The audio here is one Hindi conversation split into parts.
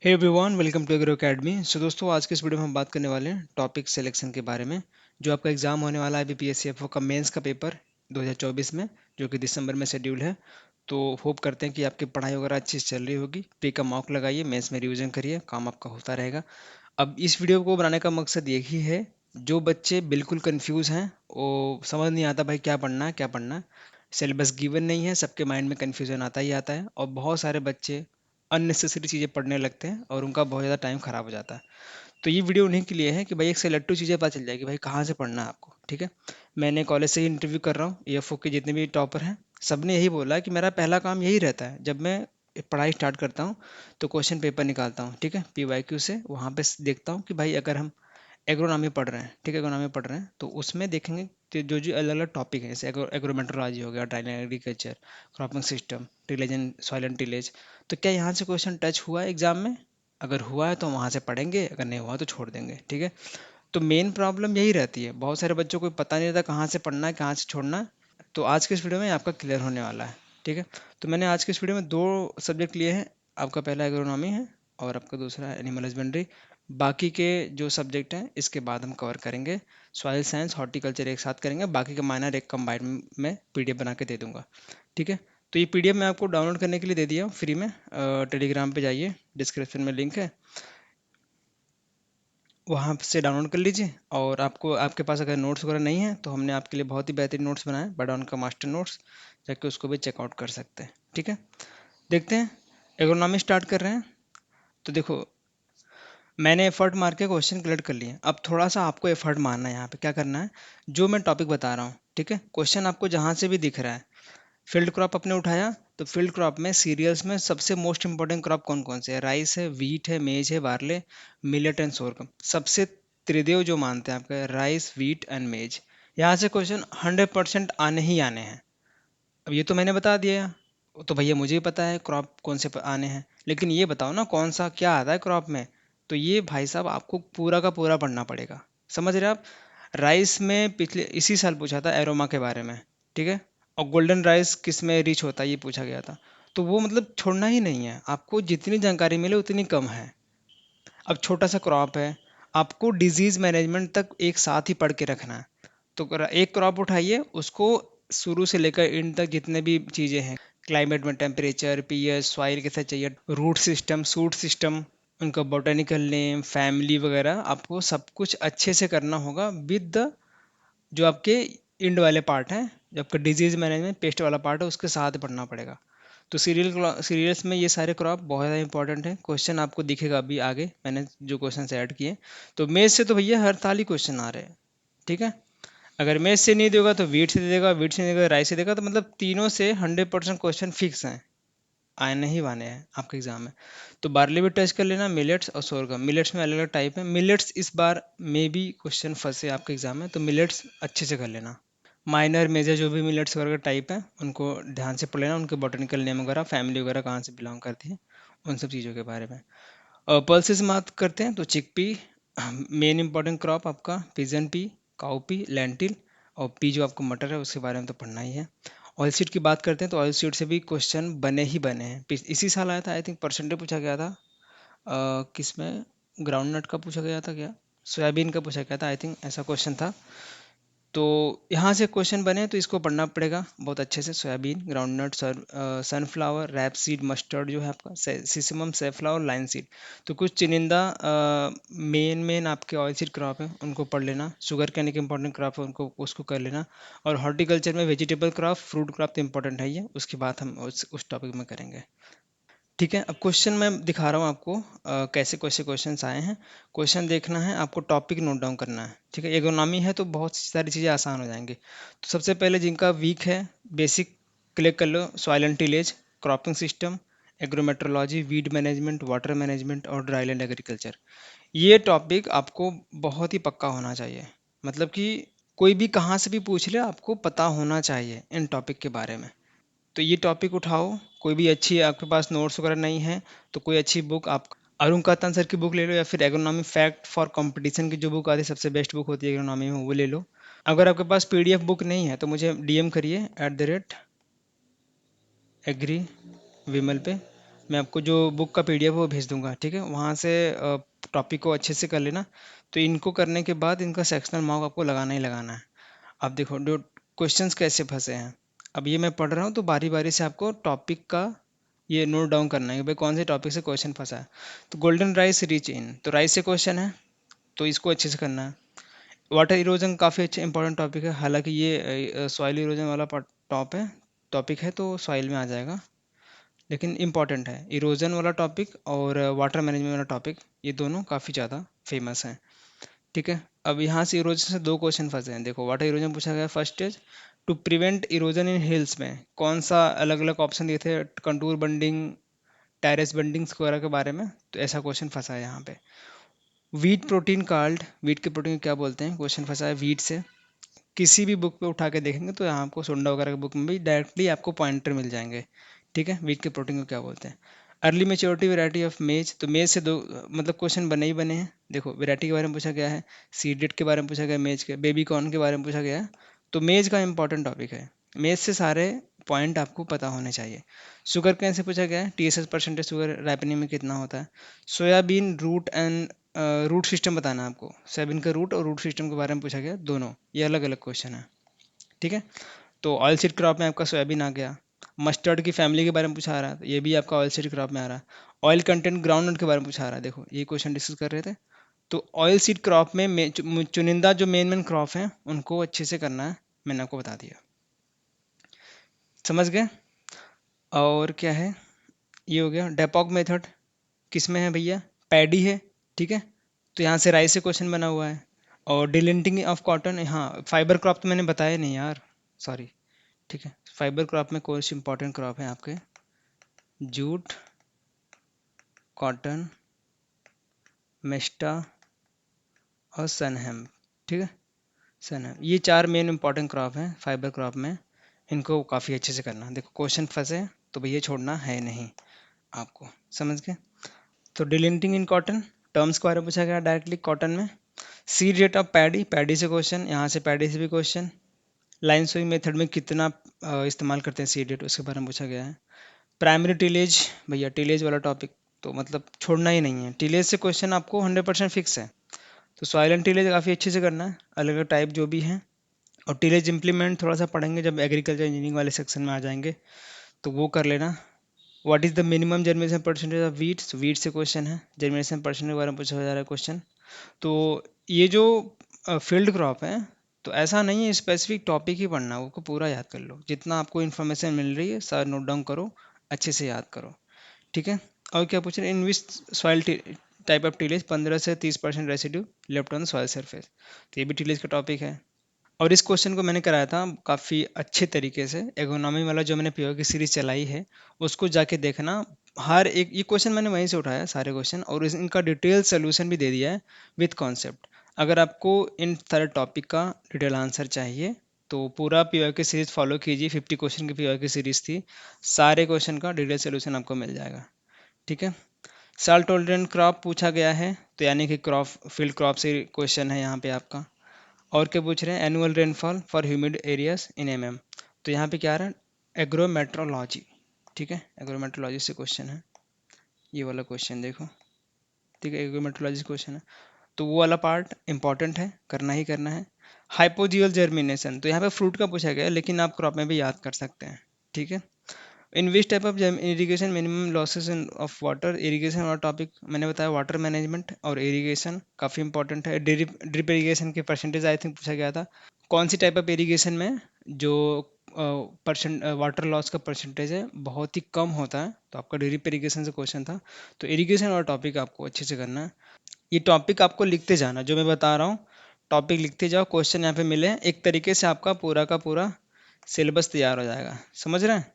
Hey everyone, welcome to Agro Academy. So दोस्तों, आज के इस वीडियो में हम बात करने वाले हैं टॉपिक सिलेक्शन के बारे में। जो आपका एग्जाम होने वाला है बीपीएससी का मेंस का पेपर 2024 में, जो कि दिसंबर में शेड्यूल है। तो होप करते हैं कि आपकी पढ़ाई वगैरह अच्छी से चल रही होगी। प्री का मॉक लगाइए, मेंस में रिवीजन करिए, काम आपका होता रहेगा। अब इस वीडियो को बनाने का मकसद यही है, जो बच्चे बिल्कुल कंफ्यूज हैं, वो समझ नहीं आता भाई क्या पढ़ना है क्या पढ़ना है। सिलेबस गिवन नहीं है, सबके माइंड में कंफ्यूजन आता ही आता है, और बहुत सारे बच्चे अननेसेसरी चीज़ें पढ़ने लगते हैं और उनका बहुत ज़्यादा टाइम खराब हो जाता है। तो ये वीडियो उन्हीं के लिए है कि भाई एक से लट्टू चीज़ें पता चल जाएगी भाई कहाँ से पढ़ना है आपको। ठीक है, मैंने कॉलेज से ही इंटरव्यू कर रहा हूँ, ईएफओ के जितने भी टॉपर हैं सब ने यही बोला है कि मेरा पहला काम यही रहता है जब मैं पढ़ाई स्टार्ट करता हूँ। तो क्वेश्चन पेपर निकालता हूँ, ठीक है, पीवाईक्यू से, वहाँ पे देखता हूँ कि भाई अगर हम एग्रोनॉमी पढ़ रहे हैं, ठीक है, एग्रोनॉमी पढ़ रहे हैं तो उसमें देखेंगे कि जो जो अलग अलग टॉपिक है, जैसे एग्रोमेट्रोलॉजी हो गया, dry agriculture, cropping system, tillage and soil and tillage. तो क्या यहाँ से क्वेश्चन टच हुआ है एग्जाम में? अगर हुआ है तो वहाँ से पढ़ेंगे, अगर नहीं हुआ तो छोड़ देंगे। ठीक है, तो मेन प्रॉब्लम यही रहती है, बहुत सारे बच्चों को पता नहीं रहता कहाँ से पढ़ना है कहाँ से छोड़ना है। तो आज के इस वीडियो में आपका क्लियर होने वाला है। ठीक है, तो मैंने आज के इस वीडियो में दो सब्जेक्ट लिए हैं। आपका पहला एग्रोनॉमी है और आपका दूसरा एनिमल हस्बेंड्री। बाकी के जो सब्जेक्ट हैं इसके बाद हम कवर करेंगे। सॉइल साइंस, हॉर्टिकल्चर एक साथ करेंगे, बाकी का माइनर एक कंबाइंड में पीडीएफ बना के दे दूंगा। ठीक है, तो ये पीडीएफ मैं आपको डाउनलोड करने के लिए दे दिया हूँ फ्री में। टेलीग्राम पे जाइए, डिस्क्रिप्शन में लिंक है, वहाँ से डाउनलोड कर लीजिए। और आपको, आपके पास अगर नोट्स वगैरह नहीं है तो हमने आपके लिए बहुत ही बेहतरीन नोट्स बनाए, बडाउन का मास्टर नोट्स, जाके उसको भी चेकआउट कर सकते हैं। ठीक है, देखते हैं, एग्रोनॉमी स्टार्ट कर रहे हैं। तो देखो, मैंने एफर्ट मार के क्वेश्चन कलेक्ट कर लिए। अब थोड़ा सा आपको एफर्ट मारना है, यहाँ पे क्या करना है, जो मैं टॉपिक बता रहा हूँ, ठीक है, क्वेश्चन आपको जहाँ से भी दिख रहा है, फील्ड क्रॉप अपने उठाया, तो फील्ड क्रॉप में सीरियल्स में सबसे मोस्ट इंपॉर्टेंट क्रॉप कौन कौन से है? राइस है, वीट है, मेज है, बार्ले, मिलेट एंड सोरगम। सबसे त्रिदेव जो मानते हैं आपका, राइस, वीट एंड मेज। यहाँ से क्वेश्चन 100% आने ही आने हैं। अब ये तो मैंने बता दिया, तो भैया मुझे ही पता है क्रॉप कौन से आने हैं, लेकिन ये बताओ ना कौन सा क्या आता है क्रॉप में। तो ये भाई साहब आपको पूरा का पूरा पढ़ना पड़ेगा। समझ रहे हैं आप? राइस में पिछले इसी साल पूछा था एरोमा के बारे में, ठीक है, और गोल्डन राइस किस में रिच होता है ये पूछा गया था। तो वो मतलब छोड़ना ही नहीं है, आपको जितनी जानकारी मिले उतनी कम है। अब छोटा सा क्रॉप है, आपको डिजीज मैनेजमेंट तक एक साथ ही पढ़ के रखना है। तो एक क्रॉप उठाइए, उसको शुरू से लेकर एंड तक जितने भी चीज़ें हैं, क्लाइमेट में टेम्परेचर, पीएच, सॉइल कैसा चाहिए, रूट सिस्टम, सूट सिस्टम, उनका बोटेनिकल नेम, फैमिली वगैरह, आपको सब कुछ अच्छे से करना होगा विद द जो आपके इंड वाले पार्ट हैं, जो आपका डिजीज मैनेजमेंट पेस्ट वाला पार्ट है, उसके साथ पढ़ना पड़ेगा। तो सीरियल्स में ये सारे क्रॉप बहुत ज़्यादा इंपॉर्टेंट है। क्वेश्चन आपको दिखेगा अभी आगे, मैंने जो क्वेश्चन ऐड किए। तो मेज से तो भैया हर ताली क्वेश्चन आ रहे हैं। ठीक है, अगर मेज से नहीं देगा तो वीट से दे देगा, वीट से नहीं देगा राइस से देगा, तो मतलब तीनों से 100% क्वेश्चन फिक्स हैं, आने ही वाने हैं आपके एग्जाम में। तो बार्ली भी टच कर लेना, मिलेट्स और सोरगम। मिलेट्स में अलग अलग टाइप है, मिलेट्स इस बार में भी क्वेश्चन फंसे आपके एग्जाम में, तो मिलेट्स अच्छे से कर लेना। माइनर मेजर जो भी मिलेट्स वगैरह टाइप है उनको ध्यान से पढ़ लेना, उनके बॉटनिकल नेम वगैरह, फैमिली वगैरह कहाँ से बिलोंग करती है, उन सब चीज़ों के बारे में। और पल्सेस बात करते हैं तो चिकपी मेन इंपॉर्टेंट क्रॉप आपका, पिजन पी, काउपी, लेंटिल, और पी जो आपको मटर है उसके बारे में तो पढ़ना ही है। ऑयल सीड की बात करते हैं तो ऑयल सीड से भी क्वेश्चन बने ही बने हैं। इसी साल आया था आई थिंक, परसेंटेज पूछा गया था। किसमें, ग्राउंड नट का पूछा गया था क्या, सोयाबीन का पूछा गया था आई थिंक, ऐसा क्वेश्चन था। तो यहाँ से क्वेश्चन बने तो इसको पढ़ना पड़ेगा बहुत अच्छे से। Soybean, groundnut, sunflower, rapeseed, mustard जो है आपका, सिसमम, सेफ्लावर, लाइन सीड। तो कुछ चुनिंदा मेन आपके ऑयल सीड क्रॉप है, उनको पढ़ लेना। शुगर कैन एक इंपॉर्टेंट क्रॉप है, उनको उसको कर लेना। और हॉर्टिकल्चर में वेजिटेबल क्रॉप, फ्रूट क्रॉप तो इंपॉर्टेंट है ही है, उसकी बात हम उस टॉपिक में करेंगे। ठीक है, अब क्वेश्चन मैं दिखा रहा हूँ आपको, कैसे कैसे क्वेश्चंस आए हैं। क्वेश्चन देखना है आपको, टॉपिक नोट डाउन करना है। ठीक है, इकोनॉमी है तो बहुत सारी चीज़ें आसान हो जाएंगी। तो सबसे पहले जिनका वीक है, बेसिक क्लिक कर लो, soil and tillage, cropping system, agrometeorology, weed management, water management और ड्राईलैंड एग्रीकल्चर। ये टॉपिक आपको बहुत ही पक्का होना चाहिए, मतलब कि कोई भी कहाँ से भी पूछ ले आपको पता होना चाहिए इन टॉपिक के बारे में। तो ये टॉपिक उठाओ, कोई भी अच्छी, आपके पास नोट्स वगैरह नहीं है तो कोई अच्छी बुक, आप अरुण कातन सर की बुक ले लो, या फिर एग्रोनॉमी फैक्ट फॉर कंपटीशन की जो बुक आती है, सबसे बेस्ट बुक होती है एग्रोनॉमी में, वो ले लो। अगर आपके पास पीडीएफ बुक नहीं है तो मुझे डीएम करिए @एग्री विमल पे, मैं आपको जो बुक का पीडीएफ वो भेज दूंगा, ठीक है, वहाँ से टॉपिक को अच्छे से कर लेना। तो इनको करने के बाद इनका सेक्शनल मार्क आपको लगाना ही लगाना है। अब देखो जो क्वेश्चंस कैसे फंसे हैं, अब ये मैं पढ़ रहा हूँ तो बारी बारी से आपको टॉपिक का ये नोट डाउन करना है कि भाई कौन से टॉपिक से क्वेश्चन फंसा है। तो गोल्डन राइस रिच इन, तो राइस से क्वेश्चन है, तो इसको अच्छे से करना है। वाटर इरोजन काफ़ी अच्छा इंपॉर्टेंट टॉपिक है, हालांकि ये सॉइल इरोजन वाला टॉप है टॉपिक है, तो सॉइल में आ जाएगा, लेकिन इम्पॉर्टेंट है इरोजन वाला टॉपिक और वाटर मैनेजमेंट वाला टॉपिक, ये दोनों काफ़ी ज़्यादा फेमस हैं। ठीक है, अब यहाँ से इरोजन से दो क्वेश्चन फंसे हैं। देखो वाटर इरोजन पूछा गया first is to prevent erosion in hills में कौन सा, अलग अलग ऑप्शन दिए थे, कंटूर बंडिंग, टेरेस बंडिंग वगैरह के बारे में, तो ऐसा क्वेश्चन फंसा है यहाँ पे। वीट प्रोटीन कार्ड, वीट के प्रोटीन को क्या बोलते हैं, क्वेश्चन फंसा है वीट से। किसी भी बुक पे उठा के देखेंगे तो यहाँ आपको सोंडा वगैरह की बुक में भी डायरेक्टली आपको पॉइंटर मिल जाएंगे। ठीक है, वीट के प्रोटीन को क्या बोलते हैं। अर्ली मेच्योरिटी वैरायटी ऑफ मेज, तो मेज से दो मतलब क्वेश्चन बने ही बने हैं। देखो वैरायटी के बारे में पूछा गया है, सीडेड के बारे में पूछा गया है, मेज के बेबी कॉर्न के बारे में पूछा गया है, तो मेज का इंपॉर्टेंट टॉपिक है। मेज से सारे पॉइंट आपको पता होने चाहिए। शुगर कैन से पूछा गया है, टीएसएस परसेंटेज शुगर रैपनिंग में कितना होता है। Soybean root and root system बताना है आपको, सोयाबीन का रूट और रूट सिस्टम के बारे में पूछा गया, दोनों ये अलग अलग क्वेश्चन है। ठीक है, तो ऑयल सीड क्रॉप में आपका सोयाबीन आ गया। मस्टर्ड की फैमिली के बारे में पूछा आ रहा है, तो ये भी आपका ऑयल सीड क्रॉप में आ रहा है। ऑयल कंटेंट ग्राउंडनट के बारे में पूछा आ रहा है, देखो ये क्वेश्चन डिस्कस कर रहे थे। तो ऑयल सीड क्रॉप में चुनिंदा जो मेन मेन क्रॉप हैं उनको अच्छे से करना है, मैंने आपको बता दिया। समझ गए। और क्या है, ये हो गया। डेपोक मेथड किस में है भैया, पैडी है। ठीक है, तो यहाँ से राइस से क्वेश्चन बना हुआ है। और डिलिंटिंग ऑफ कॉटन, हाँ फाइबर क्रॉप तो मैंने बताया नहीं यार, सॉरी। ठीक है, फाइबर क्रॉप में कौन सी इंपॉर्टेंट क्रॉप है आपके, जूट, कॉटन, मेस्टा और सनहेम। ठीक है, सनहेम, ये चार मेन इंपॉर्टेंट क्रॉप हैं फाइबर क्रॉप में, इनको काफ़ी अच्छे से करना। देखो क्वेश्चन फंसे तो भैया छोड़ना है नहीं आपको, समझ गए। तो डिलिंटिंग इन कॉटन, टर्म्स के बारे में पूछा गया डायरेक्टली कॉटन में। Seed rate of paddy, paddy से क्वेश्चन, यहाँ से पैडी से भी क्वेश्चन। लाइन सोइंग मेथड में कितना इस्तेमाल करते हैं सीड रेट, उसके बारे में पूछा गया है। प्राइमरी टिलेज, भैया टिलेज वाला टॉपिक तो मतलब छोड़ना ही नहीं है, टिलेज से क्वेश्चन आपको 100% फिक्स है। तो सॉइल एंड टिलेज काफ़ी अच्छे से करना है, अलग अलग टाइप जो भी हैं। और टिलेज इम्प्लीमेंट थोड़ा सा पढ़ेंगे जब एग्रीकल्चर इंजीनियरिंग वाले सेक्शन में आ जाएंगे, तो वो कर लेना। What is the minimum germination percentage of wheat, wheat से क्वेश्चन है, जर्मिनेशन परसेंटेज के बारे में पूछा जा रहा है क्वेश्चन। तो ये जो फील्ड क्रॉप है, तो ऐसा नहीं है स्पेसिफिक टॉपिक ही पढ़ना, वो पूरा याद कर लो, जितना आपको इन्फॉर्मेशन मिल रही है सारा नोट डाउन करो, अच्छे से याद करो। ठीक है, और क्या पूछ रहे हैं, in which soil type of tillage 15 से 30% residue left on soil surface, तो ये भी टीलेज का टॉपिक है। और इस क्वेश्चन को मैंने कराया था काफ़ी अच्छे तरीके से, एगोनॉमी वाला जो मैंने पीओ की सीरीज चलाई है उसको जाके देखना। हर एक ये क्वेश्चन मैंने वहीं से उठाया सारे क्वेश्चन, और इनका डिटेल सोल्यूशन भी दे दिया है विथ कॉन्सेप्ट। अगर आपको इन सारे टॉपिक का डिटेल आंसर चाहिए तो पूरा पीओ की सीरीज फॉलो कीजिए, 50 क्वेश्चन की पीओ की सीरीज थी, सारे क्वेश्चन का डिटेल सोल्यूशन आपको मिल जाएगा। ठीक है, साल टोलरेंट क्रॉप पूछा गया है, तो यानी कि क्रॉप फील्ड क्रॉप से क्वेश्चन है यहाँ पे आपका। और क्या पूछ रहे हैं, annual rainfall for humid areas in MM, तो यहाँ पे क्या आ रहा है, एग्रोमेट्रोलॉजी। ठीक है, एग्रोमेट्रोलॉजी से क्वेश्चन है, ये वाला क्वेश्चन देखो। ठीक है, एग्रोमेट्रोलॉजी क्वेश्चन है, तो वो वाला पार्ट इंपॉर्टेंट है, करना ही करना है। हाइपोजियल जर्मिनेशन, तो यहाँ पे फ्रूट का पूछा गया है, लेकिन आप क्रॉप में भी याद कर सकते हैं। ठीक है, in which type of irrigation minimum losses in of water, irrigation वाला टॉपिक मैंने बताया, वाटर मैनेजमेंट और इरीगेशन काफ़ी इंपॉर्टेंट है। ड्रिप ड्रिप इरीगेशन के परसेंटेज आई थिंक पूछा गया था, कौन सी टाइप ऑफ इरीगेशन में जो परसेंट वाटर लॉस का परसेंटेज है बहुत ही कम होता है, तो आपका ड्रिप इरीगेशन से क्वेश्चन था। तो इरीगेशन वाला टॉपिक आपको अच्छे से करना है। ये टॉपिक आपको लिखते जाना, जो मैं बता रहा हूँ टॉपिक लिखते जाओ, क्वेश्चन यहाँ पे मिले एक तरीके से आपका पूरा का पूरा सिलेबस तैयार हो जाएगा। समझ रहे हैं।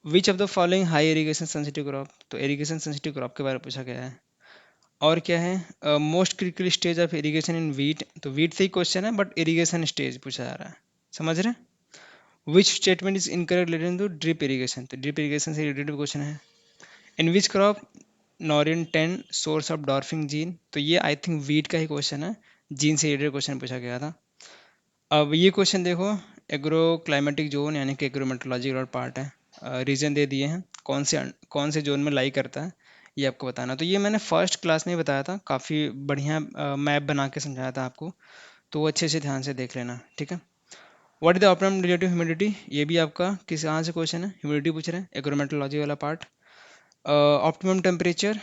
Which of the following high irrigation sensitive crop, तो इरीगेशन सेंसिटिव क्रॉप के बारे में पूछा गया है। और क्या है, most critical stage of irrigation in wheat, तो वीट से ही क्वेश्चन है बट इरीगेशन स्टेज पूछा जा रहा है। समझ रहे हैं। Which statement is incorrect related to drip irrigation, तो ड्रिप इरीगेशन से रिलेटेड क्वेश्चन है। In which crop Norin 10 source of dwarfing gene, तो ये आई थिंक वीट का ही क्वेश्चन है, जीन से रिलेटेड क्वेश्चन पूछा गया था। अब ये क्वेश्चन देखो, एग्रो क्लाइमेटिक जोन यानी कि एग्रोमेट्रोलॉजी का पार्ट है, रीजन दे दिए हैं, कौन से जोन में लाई करता है, ये आपको बताना। तो ये मैंने फर्स्ट क्लास में ही बताया था, काफ़ी बढ़िया मैप बना के समझाया था आपको, तो वो अच्छे से ध्यान से देख लेना, ठीक है। What is the optimum relative humidity, ये भी आपका किस कहाँ से क्वेश्चन है, ह्यूमिडिटी पूछ रहे हैं, एग्रोमेट्रोलॉजी वाला part. Optimum temperature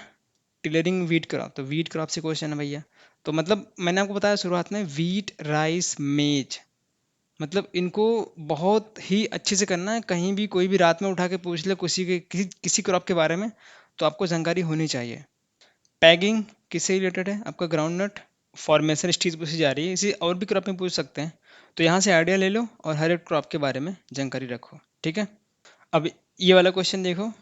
tillering wheat crop, तो वीट क्रॉप से क्वेश्चन है भैया। तो मतलब मैंने आपको बताया शुरुआत में, वीट राइस मेज, मतलब इनको बहुत ही अच्छे से करना है, कहीं भी कोई भी रात में उठा के पूछ ले किसी क्रॉप के बारे में, तो आपको जानकारी होनी चाहिए। पैगिंग किससे रिलेटेड है, आपका ग्राउंड नट फॉर्मेशन स्टेज पूछी जा रही है, इसी और भी क्रॉप में पूछ सकते हैं, तो यहाँ से आइडिया ले लो और हर एक क्रॉप के बारे में जानकारी रखो, ठीक है। अब ये वाला क्वेश्चन देखो,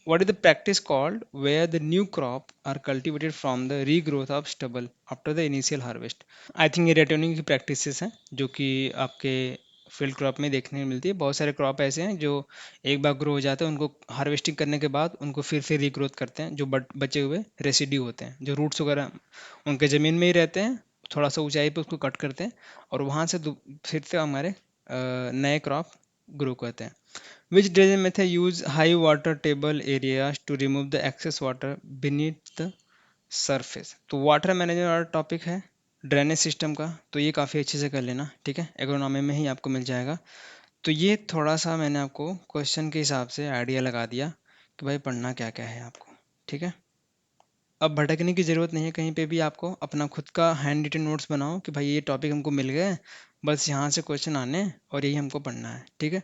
what is the practice called where the new crop are cultivated from the regrowth of stubble after the initial harvest? I think ये रेटोनिंग की प्रैक्टिसेस हैं जो कि आपके फील्ड क्रॉप में देखने को मिलती है। बहुत सारे क्रॉप ऐसे हैं जो एक बार ग्रो हो जाते हैं, उनको हार्वेस्टिंग करने के बाद उनको फिर से रीग्रोथ करते हैं, जो बचे हुए रेसिड्यू होते हैं, जो रूट्स वगैरह उनके ज़मीन में ही रहते हैं, थोड़ा सा ऊंचाई पे उसको कट करते हैं और वहाँ से फिर से हमारे नए क्रॉप ग्रो करते हैं। Which dredging method use high water table areas to remove the excess water beneath the surface? तो वाटर मैनेजमेंट वाला टॉपिक है ड्रेनेज सिस्टम का, तो ये काफ़ी अच्छे से कर लेना, ठीक है, एग्रोनॉमी में ही आपको मिल जाएगा। तो ये थोड़ा सा मैंने आपको क्वेश्चन के हिसाब से आइडिया लगा दिया कि भाई पढ़ना क्या क्या है आपको, ठीक है। अब भटकने की ज़रूरत नहीं है कहीं पे भी, आपको अपना खुद का हैंड रिटन नोट्स बनाओ कि भाई ये टॉपिक हमको मिल गए, बस यहाँ से क्वेश्चन आने और यही हमको पढ़ना है, ठीक है।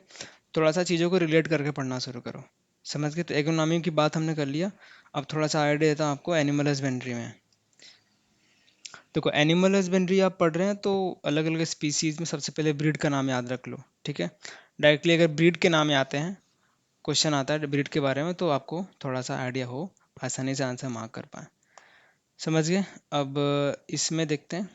थोड़ा सा चीज़ों को रिलेट करके पढ़ना शुरू करो, समझ गए। तो इकोनॉमी की बात हमने कर लिया, अब थोड़ा सा आइडिया देता हूँ आपको एनिमल हस्बेंड्री में। देखो एनिमल हस्बेंड्री आप पढ़ रहे हैं तो अलग अलग स्पीसीज में सबसे पहले ब्रीड का नाम याद रख लो, ठीक है। डायरेक्टली अगर ब्रीड के नाम आते हैं, क्वेश्चन आता है ब्रीड के बारे में, तो आपको थोड़ा सा आइडिया हो, आसानी से आंसर मार्क कर पाए, समझ गए। अब इसमें देखते हैं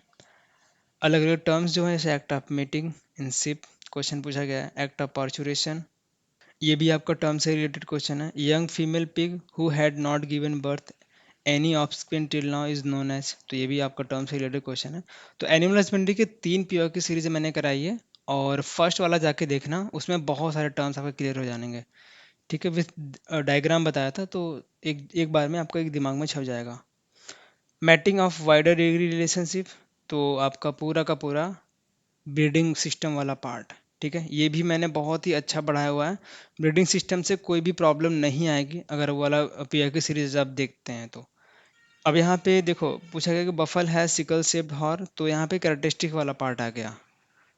अलग अलग टर्म्स जो है, जैसे act of meeting in ship question पूछा गया है, एक्ट ऑफ पार्चुरेशन, ये भी आपका टर्म से रिलेटेड क्वेश्चन है। Young female pig who had not given birth any offspring till now is known as, तो ये भी आपका टर्म से रिलेटेड क्वेश्चन है। तो एनिमल हस्बेंड्री के 3 पीओ की सीरीज मैंने कराई है, और फर्स्ट वाला जाके देखना, उसमें बहुत सारे टर्म्स आपके क्लियर हो जाएंगे, ठीक है, विथ डायग्राम बताया था, तो एक एक बार में आपका एक दिमाग में छप जाएगा। Mating of wider degree relationship, तो आपका पूरा का पूरा ब्रीडिंग सिस्टम वाला पार्ट, ठीक है, ये भी मैंने बहुत ही अच्छा पढ़ाया हुआ है। ब्रीडिंग सिस्टम से कोई भी प्रॉब्लम नहीं आएगी अगर वो वाला पीआई की सीरीज आप देखते हैं तो। अब यहाँ पे देखो पूछा गया कि बफल है सिकल शेप्ड हॉर्न, तो यहाँ पे कैरेक्टरिस्टिक वाला पार्ट आ गया,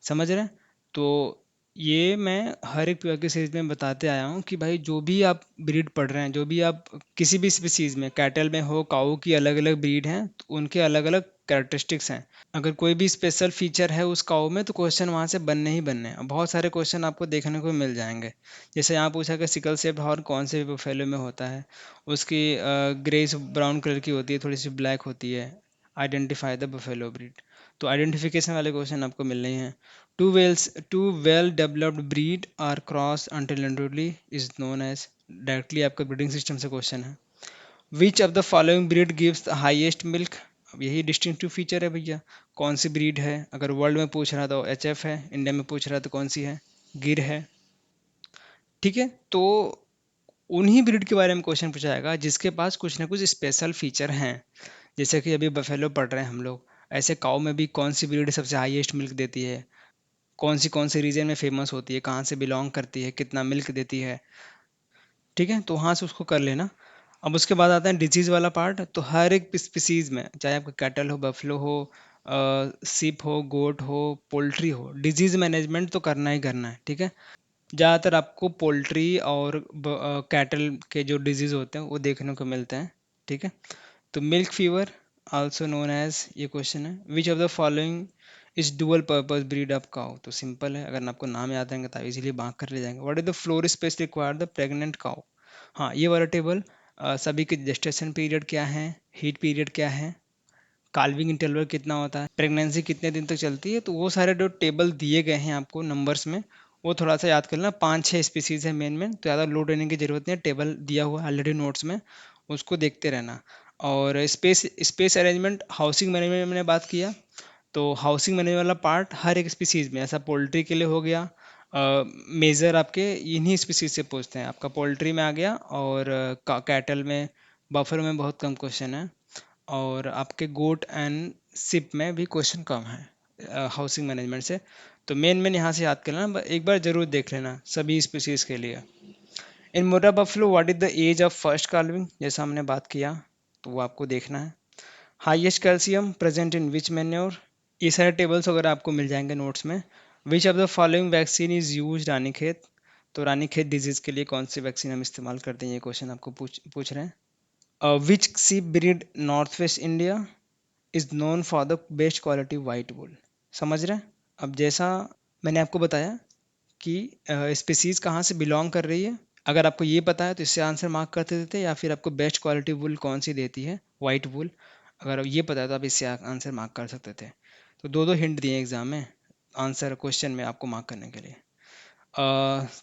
समझ रहे हैं। तो ये मैं हर एक पीआई की सीरीज में बताते आया हूँ कि भाई जो भी आप ब्रीड पढ़ रहे हैं, जो भी आप किसी भी स्पीसीज में, कैटल में हो, काऊ की अलग अलग ब्रीड हैं, तो उनके अलग अलग कैरेक्टरिस्टिक्स हैं। अगर कोई भी स्पेशल फीचर है उस काऊ में, तो क्वेश्चन वहाँ से बनने ही बनने हैं, बहुत सारे क्वेश्चन आपको देखने को मिल जाएंगे। जैसे यहाँ पूछा कि सिकल शेप्ड हॉर्न कौन से बफेलो में होता है, उसकी ग्रेस ब्राउन कलर की होती है, थोड़ी सी ब्लैक होती है, आइडेंटिफाई द बफेलो ब्रीड, तो आइडेंटिफिकेशन वाले क्वेश्चन आपको मिल रहे हैं। Two well developed breed are cross intentionally is known as, directly आपका ब्रीडिंग सिस्टम से क्वेश्चन है। Which of the following breed gives the highest milk, अब यही डिस्टिंक्टिव फीचर है भैया, कौन सी ब्रीड है, अगर वर्ल्ड में पूछ रहा तो एच एफ है, इंडिया में पूछ रहा तो कौन सी है, गिर है, ठीक है। तो उन्हीं ब्रीड के बारे में क्वेश्चन पूछा जाएगा जिसके पास कुछ ना कुछ स्पेशल फीचर हैं, जैसे कि अभी बफेलो पढ़ रहे हैं हम लोग, ऐसे काऊ में भी कौन सी ब्रीड सबसे हाईएस्ट मिल्क देती है, कौन से रीजन में फेमस होती है, कहाँ से बिलोंग करती है, कितना मिल्क देती है, ठीक है, तो वहाँ से उसको कर लेना। अब उसके बाद आता है डिजीज वाला पार्ट, तो हर एक स्पीसीज में, चाहे आपका कैटल हो, बफलो हो, सीप हो, गोट हो, पोल्ट्री हो, डिजीज मैनेजमेंट तो करना ही करना है, ठीक है। ज़्यादातर आपको पोल्ट्री और कैटल के जो डिजीज होते हैं वो देखने को मिलते हैं, ठीक है। तो milk fever also known as, ये क्वेश्चन है, which of the following is dual purpose breed of cow, तो सिंपल है, अगर आपको नाम याद रहेंगे तो इजीली बांक कर ले जाएंगे। What is the floor space required the pregnant cow, हाँ ये वाला टेबल, सभी के जेस्टेशन पीरियड क्या है, हीट पीरियड क्या है, काल्विंग इंटरवल कितना होता है, प्रेगनेंसी कितने दिन तक चलती है, तो वो सारे जो टेबल दिए गए हैं आपको नंबर्स में, वो थोड़ा सा याद कर लेना। 5-6 स्पीसीज है मेन में, तो ज़्यादा लोड लेने की जरूरत नहीं है, टेबल दिया हुआ ऑलरेडी नोट्स में, उसको देखते रहना। और space space arrangement housing management मैंने बात किया, तो हाउसिंग मैनेजमेंट वाला पार्ट हर एक स्पीसीज में, ऐसा पोल्ट्री के लिए हो गया, मेजर आपके इन्हीं स्पीसीज से पूछते हैं। आपका पोल्ट्री में आ गया, और कैटल में, बफर में बहुत कम क्वेश्चन है, और आपके गोट एंड सिप में भी क्वेश्चन कम है हाउसिंग मैनेजमेंट से। तो मेन मेन यहाँ से याद कर लेना, एक बार जरूर देख लेना सभी स्पीसीज के लिए। इन मोटा buffalo what is the age of first calving, जैसा हमने बात किया, तो वो आपको देखना है। Highest calcium present in which manure, ये सारे टेबल्स वगैरह आपको मिल जाएंगे नोट्स में। Which of the following vaccine is use Ranikhet, तो रानीखेत डिजीज के लिए कौन सी वैक्सीन हम इस्तेमाल करते हैं, ये क्वेश्चन आपको पूछ रहे हैं। Which sheep breed north west India is known for the best quality white wool, समझ रहे हैं। अब जैसा मैंने आपको बताया कि स्पीसीज कहाँ से बिलोंग कर रही है, अगर आपको ये पता है तो इससे आंसर मार्क करते देते, या फिर आपको बेस्ट क्वालिटी वुल कौन सी देती है, वाइट वुल, अगर ये पता है तो आप इससे आंसर मार्क कर सकते थे। तो दो दो हिंट दिए एग्जाम में आंसर क्वेश्चन में आपको मार्क करने के लिए।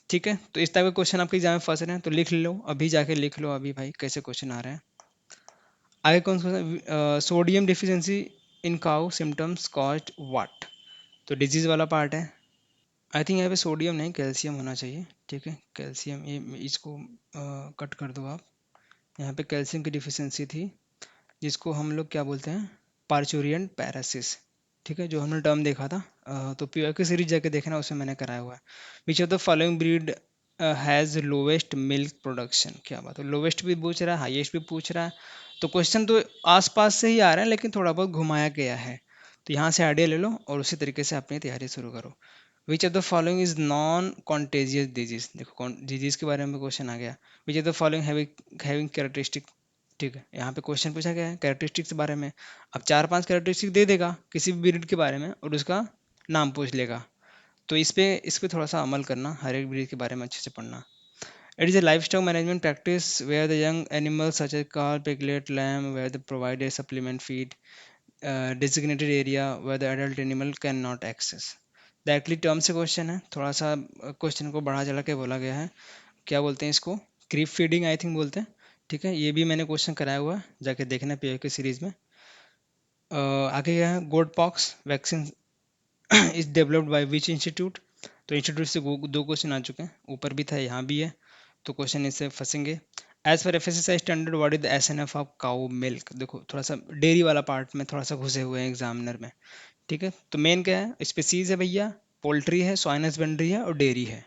ठीक है, तो इस टाइप के क्वेश्चन आपके एग्जाम में फंस रहे हैं तो लिख लो, अभी जाके लिख लो अभी भाई कैसे क्वेश्चन आ रहे हैं। आगे कौन सा, sodium deficiency in cow symptoms caused what, तो डिजीज वाला पार्ट है। आई थिंक यहाँ पे सोडियम नहीं कैल्शियम होना चाहिए, ठीक है, कैल्शियम, ये इसको कट कर दो आप। यहाँ पे कैल्शियम की डिफिशियंसी थी, जिसको हम लोग क्या बोलते हैं, पार्चुरियन पैरासिस, ठीक है, जो हमने टर्म देखा था। तो प्योर की सीरीज जाके देखना, उसमें मैंने कराया हुआ है। Which of the following breed has lowest milk production, क्या बात है, लोवेस्ट भी पूछ रहा है, हाईएस्ट भी पूछ रहा है, तो क्वेश्चन तो आसपास से ही आ रहा है, लेकिन थोड़ा बहुत घुमाया गया है। तो यहाँ से आइडिया ले लो और उसी तरीके से अपनी तैयारी शुरू करो। विच of the following is non contagious disease, देखो डिजीज के बारे में क्वेश्चन आ गया। विच of the following having characteristic, ठीक है, यहाँ पे क्वेश्चन पूछा गया है कैरेक्टरिस्टिक्स के बारे में। अब चार पांच कैरेक्टरिस्टिक दे देगा किसी भी ब्रीड के बारे में और उसका नाम पूछ लेगा, तो इस पे थोड़ा सा अमल करना, हर एक ब्रीड के बारे में अच्छे से पढ़ना। It is a livestock management practice where the young animals such as cow, piglet, lamb, where they provide a supplement feed, designated area where the adult animal cannot access. Directly term से क्वेश्चन है, थोड़ा सा क्वेश्चन को बढ़ा चढ़ा के बोला गया है। क्या बोलते हैं इसको, क्रीप फीडिंग आई थिंक बोलते हैं, ठीक है, ये भी मैंने क्वेश्चन कराया हुआ है, जाके देखना पीओ की सीरीज में। आगे क्या है, goat pox vaccine is developed by which institute, तो इंस्टीट्यूट से दो क्वेश्चन आ चुके हैं, ऊपर भी था यहाँ भी है, तो क्वेश्चन इससे फंसेंगे। As per FSSAI standard what is the SNF of cow milk, देखो थोड़ा सा डेयरी वाला पार्ट में थोड़ा सा घुसे हुए हैं एग्जामिनर में, ठीक है। तो मेन क्या है, स्पीसीज है भैया, पोल्ट्री है, स्वाइन हस्बेंड्री है, और डेयरी है।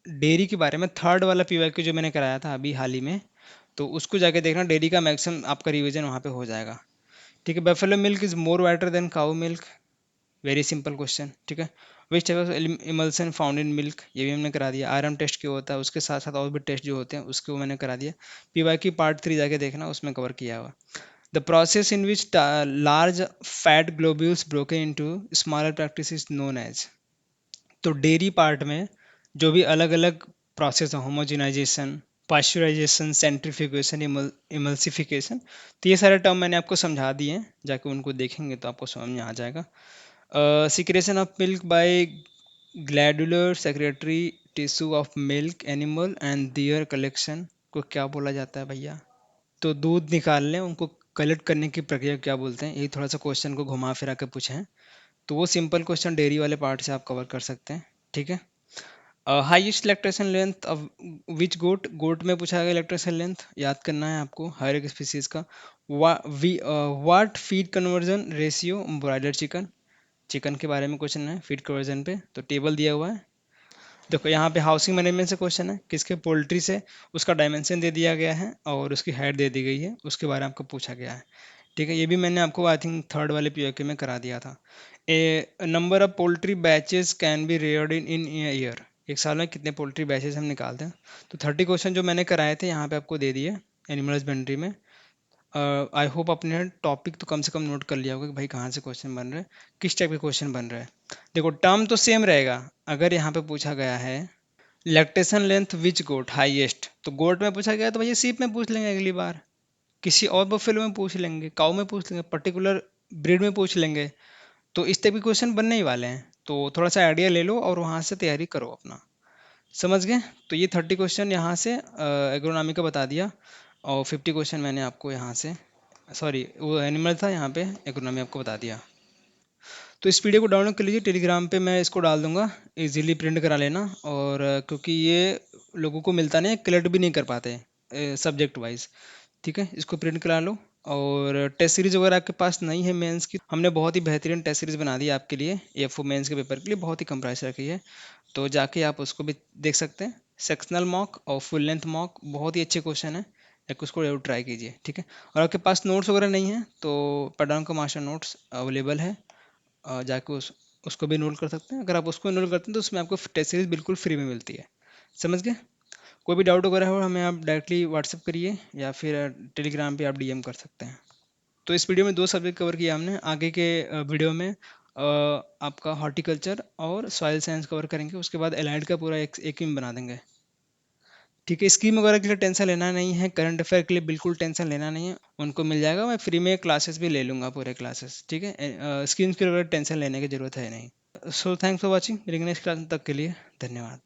डेयरी के बारे में थर्ड वाला पीवाईक्यू जो मैंने कराया था अभी हाल ही में, तो उसको जाके देखना, डेयरी का मैक्सिमम आपका रिवीजन वहाँ पे हो जाएगा, ठीक है। Buffalo milk is more whiter than cow milk, very simple question, ठीक है। विच type of emulsion found in milk, ये भी हमने करा दिया। आयरन टेस्ट क्यों होता है, उसके साथ साथ और भी टेस्ट जो होते हैं उसको मैंने करा दिया। पीवाईक्यू पार्ट 3 जाके देखना, उसमें कवर किया हुआ। The process in which large fat globules broken into smaller practice is known as, तो डेयरी पार्ट में जो भी अलग अलग प्रोसेस है, होमोजिनाइजेशन, पास्चुराइजेशन, सेंट्रीफ्यूगेशन, इमल्सिफिकेशन, तो ये सारे टर्म मैंने आपको समझा दिए हैं, जाके उनको देखेंगे तो आपको समझ में आ जाएगा। Secretion of milk by glandular secretory tissue of milk animal and their collection को क्या बोला जाता है भैया, तो दूध निकालने उनको कलेक्ट करने की प्रक्रिया क्या बोलते हैं, ये थोड़ा सा क्वेश्चन को घुमा फिरा के पूछे हैं, तो वो सिंपल क्वेश्चन डेयरी वाले पार्ट से आप कवर कर सकते हैं, ठीक है। हाईएस्ट इलेक्ट्रेशन लेंथ ऑफ विच गोट, गोट में पूछा गया इलेक्ट्रेशन लेंथ, याद करना है आपको हर एक स्पीसीज का। What feed conversion ratio broiler chicken, chicken के बारे में क्वेश्चन है फीड कन्वर्जन पे, तो टेबल दिया हुआ है। देखो यहाँ पे हाउसिंग मैनेजमेंट से क्वेश्चन है, किसके, पोल्ट्री से, उसका डायमेंशन दे दिया गया है और उसकी हाइट दे दी गई है, उसके बारे में आपको पूछा गया है, ठीक है। ये भी मैंने आपको आई थिंक थर्ड वाले पीओके में करा दिया था। A number of poultry batches can be reared in year, एक साल में कितने पोल्ट्री बैचेस हम निकालते हैं, तो 30 क्वेश्चन जो मैंने कराए थे यहाँ पे आपको दे दिए एनिमल हस्बेंड्री में। आई होप आपने टॉपिक तो कम से कम नोट कर लिया होगा कि भाई कहाँ से क्वेश्चन बन रहे हैं, किस टाइप के क्वेश्चन बन रहे हैं। देखो टर्म तो सेम रहेगा, अगर यहाँ पे पूछा गया है lactation length which goat highest, तो गोट में पूछा गया तो भैया सीप में पूछ लेंगे अगली बार, किसी और बफेलो में पूछ लेंगे, काऊ में पूछ लेंगे, पर्टिकुलर ब्रीड में पूछ लेंगे, तो इस टाइप के क्वेश्चन बनने ही वाले हैं, तो थोड़ा सा आइडिया ले लो और वहाँ से तैयारी करो अपना, समझ गए। तो ये 30 क्वेश्चन यहाँ से एग्रोनॉमी का बता दिया, और 50 क्वेश्चन मैंने आपको यहाँ से, सॉरी वो एनिमल था, यहाँ पे इकोनॉमी आपको बता दिया। तो इस पीडीएफ को डाउनलोड कर लीजिए, टेलीग्राम पे मैं इसको डाल दूंगा, इजीली प्रिंट करा लेना। और क्योंकि ये लोगों को मिलता नहीं है, कलेक्ट भी नहीं कर पाते सब्जेक्ट वाइज। ठीक है, इसको प्रिंट करा लो। और टेस्ट सीरीज वगैरह आपके पास नहीं है मेंस की, हमने बहुत ही बेहतरीन टेस्ट सीरीज बना दी है आपके लिए, एफ मेंस के पेपर के लिए बहुत ही कम प्राइस रखी है। तो जाके आप उसको भी देख सकते हैं। सेक्शनल मॉक और फुल लेंथ मॉक बहुत ही अच्छे क्वेश्चन है, एक उसको जरूर ट्राई कीजिए। ठीक है, और आपके पास नोट्स वगैरह नहीं है तो पढ़ान का मास्टर नोट्स अवेलेबल है, जाके उसको भी इनरोल कर सकते हैं। अगर आप उसको इनरोल करते हैं तो उसमें आपको टेस्ट सीरीज बिल्कुल फ्री में मिलती है। समझ गए? कोई भी डाउट वगैरह हो हमें आप डायरेक्टली व्हाट्सअप करिए या फिर टेलीग्राम पे आप डीएम कर सकते हैं। तो इस वीडियो में दो सब्जेक्ट कवर किया हमने, आगे के वीडियो में आपका हॉर्टिकल्चर और सॉइल साइंस कवर करेंगे, उसके बाद एलाइड का पूरा एक ही में बना देंगे। ठीक है, स्कीम वगैरह के लिए टेंशन लेना नहीं है, करंट अफेयर के लिए बिल्कुल टेंशन लेना नहीं है, उनको मिल जाएगा, मैं फ्री में क्लासेस भी ले लूँगा पूरे क्लासेस। ठीक है, स्कीम्स के लिए टेंशन लेने की ज़रूरत है नहीं। सो थैंक्स फॉर वॉचिंग, मिलेंगे नेक्स्ट क्लास तक के लिए धन्यवाद।